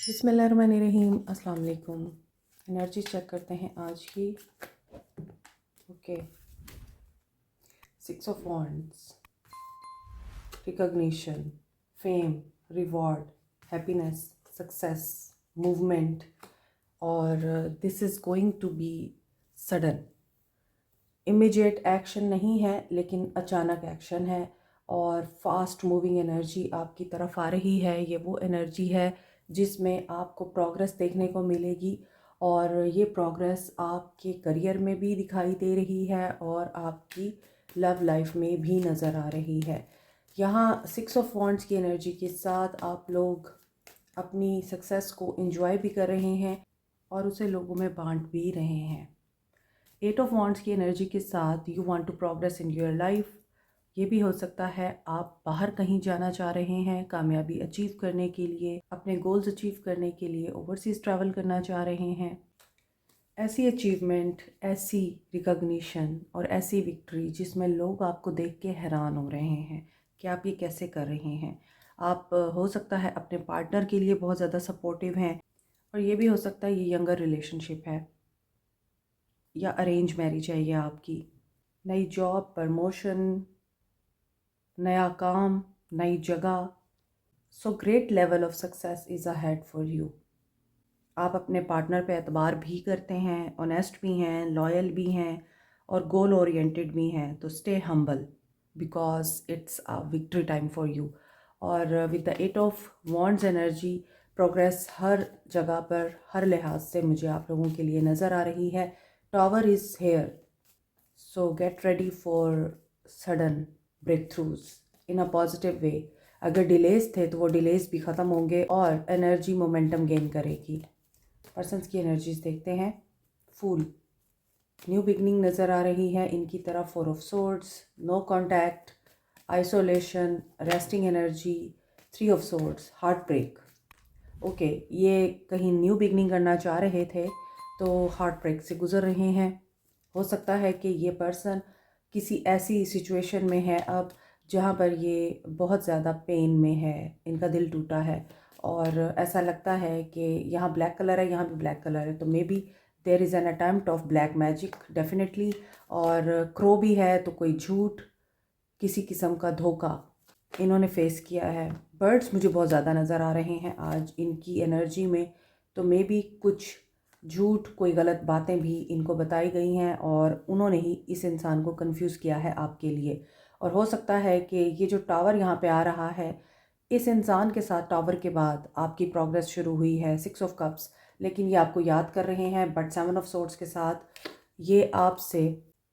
बिस्मिल्लाहिर्रहमानिर्रहीम। अस्सलाम वालेकुम। एनर्जी चेक करते हैं आज की। Okay, 6 of wands, recognition, fame, reward, happiness, success, movement, और this is going to be sudden. Immediate action नहीं है लेकिन अचानक एक्शन है और फास्ट मूविंग एनर्जी आपकी तरफ आ रही है। ये वो एनर्जी है जिसमें आपको प्रोग्रेस देखने को मिलेगी और ये प्रोग्रेस आपके करियर में भी दिखाई दे रही है और आपकी लव लाइफ में भी नज़र आ रही है। यहाँ 6 ऑफ वॉन्ड्स की एनर्जी के साथ आप लोग अपनी सक्सेस को एंजॉय भी कर रहे हैं और उसे लोगों में बांट भी रहे हैं। 8 ऑफ वॉन्ड्स की एनर्जी के साथ you want to progress in your life. ये भी हो सकता है आप बाहर कहीं जाना चाह रहे हैं, कामयाबी अचीव करने के लिए, अपने गोल्स अचीव करने के लिए ओवरसीज़ ट्रैवल करना चाह रहे हैं। ऐसी अचीवमेंट, ऐसी रिकॉग्निशन और ऐसी विक्ट्री जिसमें लोग आपको देख के हैरान हो रहे हैं कि आप ये कैसे कर रहे हैं। आप हो सकता है अपने पार्टनर के लिए बहुत ज़्यादा सपोर्टिव हैं और ये भी हो सकता है ये यंगर रिलेशनशिप है या अरेंज मैरिज है। ये आपकी नई जॉब, प्रमोशन, नया काम, नई जगह। So great level of success is ahead for you. आप अपने पार्टनर पे एतबार भी करते हैं, ऑनेस्ट भी हैं, लॉयल भी हैं और गोल ओरिएंटेड भी हैं। तो stay humble because it's a victory time for you. और with the 8 of wands energy, progress हर जगह पर, हर लिहाज से मुझे आप लोगों के लिए नज़र आ रही है। Tower is here, so get ready for sudden breakthroughs in a positive way. अगर डिलेज थे तो वो डिलेज भी ख़त्म होंगे और एनर्जी मोमेंटम गेन करेगी। पर्सन्स की एनर्जीज देखते हैं। फूल, न्यू बिगनिंग नज़र आ रही है इनकी तरफ। 4 of swords, no contact, isolation, resting energy. 3 of swords, heartbreak. Okay, ये कहीं न्यू बिगनिंग करना चाह रहे थे तो हार्ट ब्रेक से गुजर रहे हैं। हो सकता है कि ये पर्सन किसी ऐसी सिचुएशन में है अब जहाँ पर ये बहुत ज़्यादा पेन में है, इनका दिल टूटा है और ऐसा लगता है कि यहाँ ब्लैक कलर है, यहाँ भी ब्लैक कलर है। तो maybe there is an attempt of black magic definitely. और क्रो भी है तो कोई झूठ, किसी किस्म का धोखा इन्होंने फेस किया है। बर्ड्स मुझे बहुत ज़्यादा नज़र आ रहे हैं आज इनकी एनर्जी में। तो मे बी कुछ झूठ, कोई गलत बातें भी इनको बताई गई हैं और उन्होंने ही इस इंसान को कंफ्यूज किया है आपके लिए। और हो सकता है कि ये जो टावर यहाँ पे आ रहा है, इस इंसान के साथ टावर के बाद आपकी प्रोग्रेस शुरू हुई है। 6 ऑफ कप्स, लेकिन ये आपको याद कर रहे हैं। बट 7 ऑफ सोर्ड्स के साथ ये आपसे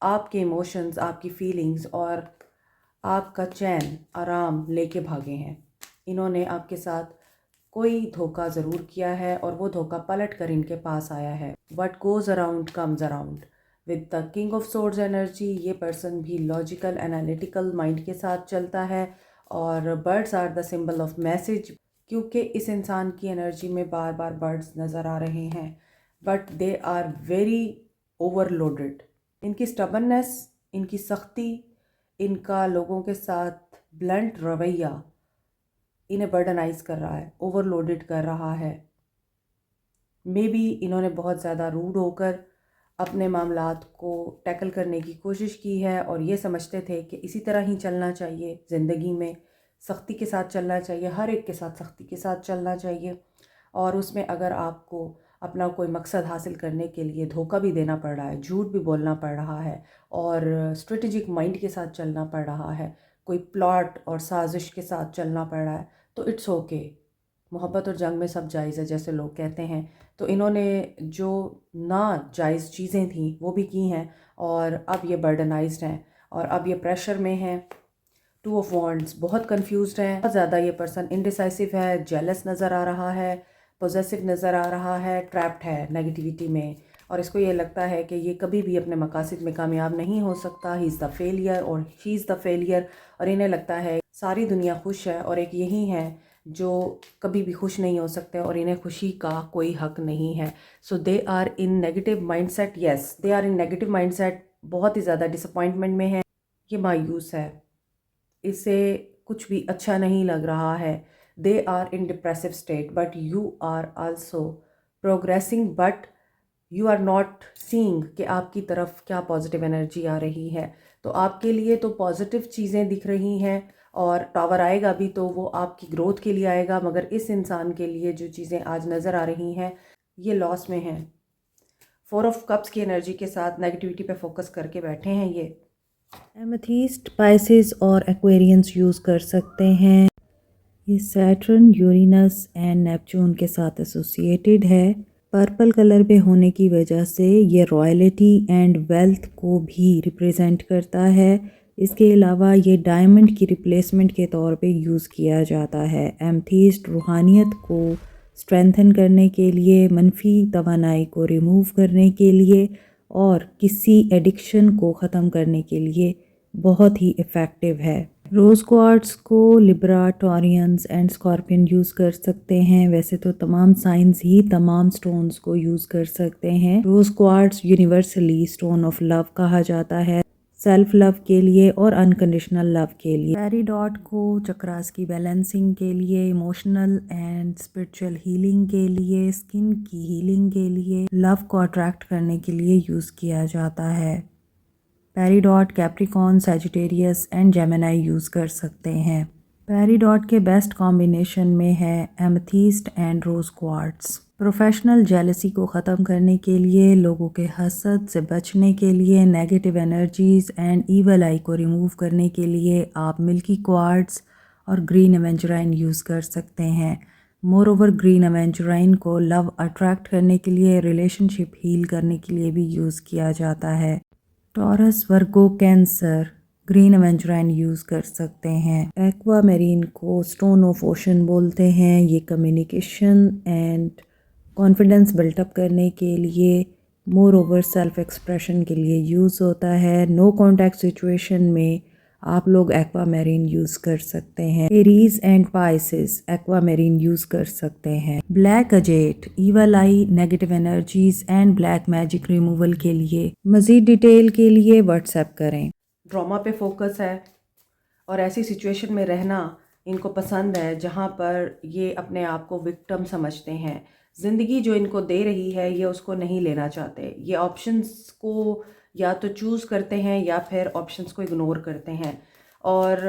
आपके इमोशंस, आपकी फीलिंग्स और आपका चैन, आराम लेके भागे हैं। इन्होंने आपके साथ कोई धोखा ज़रूर किया है और वो धोखा पलट कर इनके पास आया है। What goes around comes around. With the king of swords energy, ये पर्सन भी लॉजिकल एनालिटिकल माइंड के साथ चलता है और birds are the symbol of message, क्योंकि इस इंसान की एनर्जी में बार बार बर्ड्स नज़र आ रहे हैं। But they are very overloaded. इनकी स्टबननेस, इनकी सख्ती, इनका लोगों के साथ ब्लंट रवैया इन्हें बर्डनाइज कर रहा है, ओवरलोडेड कर रहा है। मे बी इन्होंने बहुत ज़्यादा रूड होकर अपने मामलात को टैकल करने की कोशिश की है और ये समझते थे कि इसी तरह ही चलना चाहिए ज़िंदगी में, सख्ती के साथ चलना चाहिए, हर एक के साथ सख्ती के साथ चलना चाहिए। और उसमें अगर आपको अपना कोई मकसद हासिल करने के लिए धोखा भी देना पड़ रहा है, झूठ भी बोलना पड़ रहा है और स्ट्रेटेजिक माइंड के साथ चलना पड़ रहा है, कोई प्लॉट और साजिश के साथ चलना पड़ रहा है, तो इट्स ओके। मोहब्बत और जंग में सब जायज़ है जैसे लोग कहते हैं। तो इन्होंने जो ना जायज़ चीज़ें थी वो भी की हैं और अब ये बर्डनाइज्ड हैं और अब ये प्रेशर में हैं। 2 ऑफ वॉन्ड्स, बहुत कंफ्यूज्ड हैं, बहुत ज़्यादा ये पर्सन इनडिसाइसिव है, जेलस नज़र आ रहा है, पॉजेसिव नज़र आ रहा है, ट्रैप्ड है नेगेटिविटी में और इसको ये लगता है कि ये कभी भी अपने मकासद में कामयाब नहीं हो सकता। ही इज़ द फेलियर और शी इज़ द फेलियर। और इन्हें लगता है सारी दुनिया खुश है और एक यही है जो कभी भी खुश नहीं हो सकते और इन्हें खुशी का कोई हक नहीं है। So they are in negative mindset. Yes, they are in negative mindset, बहुत ही ज़्यादा डिसअपॉइंटमेंट में है। ये मायूस है, इसे कुछ भी अच्छा नहीं लग रहा है। they are in depressive state, but you are also progressing, but you are not seeing कि आपकी तरफ क्या पॉजिटिव एनर्जी आ रही है। तो आपके लिए तो पॉजिटिव चीज़ें दिख रही हैं, और टावर आएगा भी तो वो आपकी ग्रोथ के लिए आएगा, मगर इस इंसान के लिए जो चीज़ें आज नज़र आ रही हैं ये लॉस में हैं। 4 ऑफ कप्स की एनर्जी के साथ नेगेटिविटी पे फोकस करके बैठे हैं ये। एमेथिस्ट, पाइसेस और एक्वेरियंस यूज़ कर सकते हैं। ये सैटर्न, यूरेनस एंड नेपच्यून के साथ एसोसिएटेड है। पर्पल कलर पे होने की वजह से ये रॉयल्टी एंड वेल्थ को भी रिप्रेजेंट करता है। इसके अलावा ये डायमंड की रिप्लेसमेंट के तौर पे यूज़ किया जाता है। एमेथिस्ट रूहानियत को स्ट्रेंथन करने के लिए, मनफी तवानाई को रिमूव करने के लिए और किसी एडिक्शन को ख़त्म करने के लिए बहुत ही इफ़ेक्टिव है। रोज़ क्वार्ट्स को Libra, Taureans and scorpion use कर सकते हैं। वैसे तो तमाम साइंस ही तमाम स्टोन्स को यूज़ कर सकते हैं। Rose quartz universally stone of love कहा जाता है, सेल्फ लव के लिए और अनकंडीशनल लव के लिए। पेरीडॉट को चक्रास की बैलेंसिंग के लिए, इमोशनल एंड स्पिरिचुअल हीलिंग के लिए, स्किन की हीलिंग के लिए, लव को अट्रैक्ट करने के लिए यूज़ किया जाता है। Peridot Capricorn, Sagittarius and Gemini use कर सकते हैं। पेरीडॉट के बेस्ट कॉम्बिनेशन में है amethyst and rose quartz. Professional jealousy को ख़त्म करने के लिए, लोगों के हसद से बचने के लिए, नेगेटिव एनर्जीज़ एंड ईवल आई को रिमूव करने के लिए आप मिल्की क्वार्ट्स और ग्रीन एवेंचुराइन यूज़ कर सकते हैं। मोर ओवर ग्रीन एवेंचुराइन को लव अट्रैक्ट करने के लिए, रिलेशनशिप हील करने के लिए भी यूज़ किया जाता है। टॉरस, वर्गो, कैंसर ग्रीन एवेंचुराइन यूज़ कर सकते हैं। एक्वा मेरीन को स्टोन ऑफ ओशन बोलते हैं। ये कम्युनिकेशन एंड कॉन्फिडेंस बिल्टअप करने के लिए, मोर ओवर सेल्फ एक्सप्रेशन के लिए यूज़ होता है। नो कॉन्टैक्ट सिचुएशन में आप लोग एक्वा मेरीन यूज़ कर सकते हैं। Aries and Pisces aqua marine use कर सकते हैं। Black अजेट, evil I, negative energies and black magic removal के लिए। मज़ीद डिटेल के लिए व्हाट्सएप करें। ड्रामा पे फोकस है और ऐसी सिचुएशन में रहना इनको पसंद है जहाँ पर ये अपने आप को विक्टिम समझते हैं। ज़िंदगी जो इनको दे रही है ये उसको नहीं लेना चाहते। ये ऑप्शंस को या तो चूज़ करते हैं या फिर ऑप्शंस को इग्नोर करते हैं। और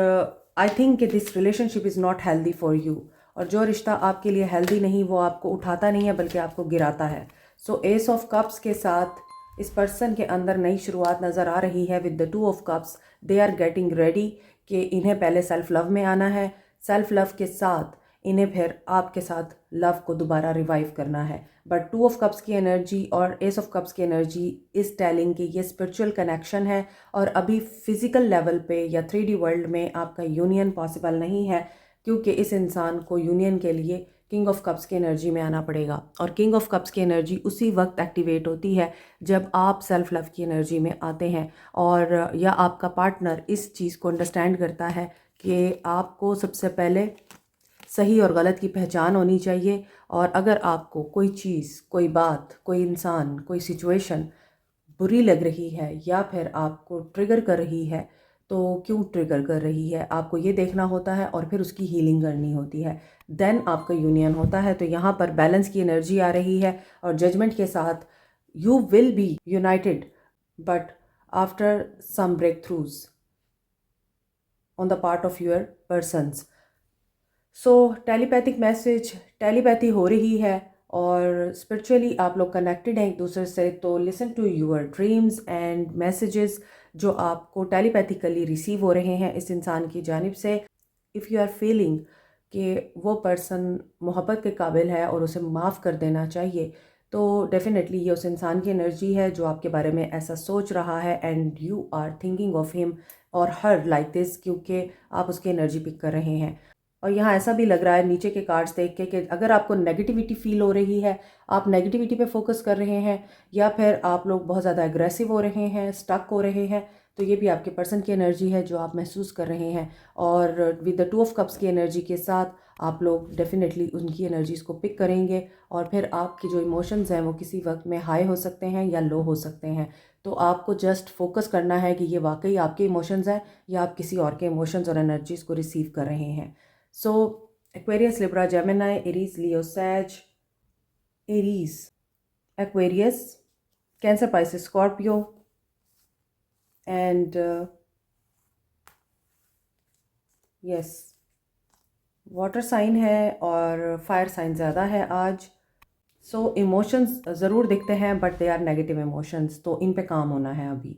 आई थिंक कि this relationship is not healthy for you. और जो रिश्ता आपके लिए हेल्दी नहीं वो आपको उठाता नहीं है बल्कि आपको गिराता है। सो एस ऑफ कप्स के साथ इस पर्सन के अंदर नई शुरुआत नज़र आ रही है with the 2 of cups. They are getting ready कि इन्हें पहले सेल्फ लव में आना है, सेल्फ लव के साथ इन्हें फिर आपके साथ लव को दोबारा रिवाइव करना है। बट 2 ऑफ कप्स की एनर्जी और एस ऑफ कप्स की एनर्जी इस टेलिंग कि ये स्पिरिचुअल कनेक्शन है और अभी फिजिकल लेवल पे या 3D वर्ल्ड में आपका यूनियन पॉसिबल नहीं है, क्योंकि इस इंसान को यूनियन के लिए किंग ऑफ कप्स की एनर्जी में आना पड़ेगा। और किंग ऑफ कप्स की एनर्जी उसी वक्त एक्टिवेट होती है जब आप सेल्फ लव की एनर्जी में आते हैं, और या आपका पार्टनर इस चीज़ को अंडरस्टैंड करता है कि आपको सबसे पहले सही और गलत की पहचान होनी चाहिए। और अगर आपको कोई चीज़, कोई बात, कोई इंसान, कोई सिचुएशन बुरी लग रही है या फिर आपको ट्रिगर कर रही है, तो क्यों ट्रिगर कर रही है आपको ये देखना होता है और फिर उसकी हीलिंग करनी होती है। देन आपका यूनियन होता है। तो यहाँ पर बैलेंस की एनर्जी आ रही है और जजमेंट के साथ you will be united, but after some breakthroughs on the part of your persons. So telepathic message, telepathy हो रही है और स्पिरिचुअली आप लोग कनेक्टेड हैं एक दूसरे से। तो listen to your dreams and messages जो आपको टेलीपैथिकली रिसीव हो रहे हैं इस इंसान की जानिब से। इफ़ यू आर फीलिंग कि वो पर्सन मोहब्बत के काबिल है और उसे माफ़ कर देना चाहिए, तो डेफिनेटली ये उस इंसान की एनर्जी है जो आपके बारे में ऐसा सोच रहा है and you are thinking of him और हर लाइक दिस, क्योंकि आप उसकी एनर्जी पिक कर रहे हैं। और यहाँ ऐसा भी लग रहा है नीचे के कार्ड्स देख के कि अगर आपको नेगेटिविटी फील हो रही है, आप नेगेटिविटी पे फोकस कर रहे हैं या फिर आप लोग बहुत ज़्यादा एग्रेसिव हो रहे हैं, स्टक हो रहे हैं, तो ये भी आपके पर्सन की एनर्जी है जो आप महसूस कर रहे हैं। और विद द 2 ऑफ कप्स की एनर्जी के साथ आप लोग डेफिनेटली उनकी एनर्जीज़ को पिक करेंगे और फिर आपकी जो इमोशंस हैं वो किसी वक्त में हाई हो सकते हैं या लो हो सकते हैं। तो आपको जस्ट फोकस करना है कि ये वाकई आपके इमोशंस हैं या आप किसी और के इमोशंस और एनर्जीज़ को रिसीव कर रहे हैं। सो Aquarius, Libra, Gemini, Aries, Leo, Sag, Aries, Aquarius, Cancer, Pisces, Scorpio, and yes, water sign है और फायर साइन ज़्यादा है आज. सो इमोशंस ज़रूर दिखते हैं but they are negative emotions, तो इन पे काम होना है अभी.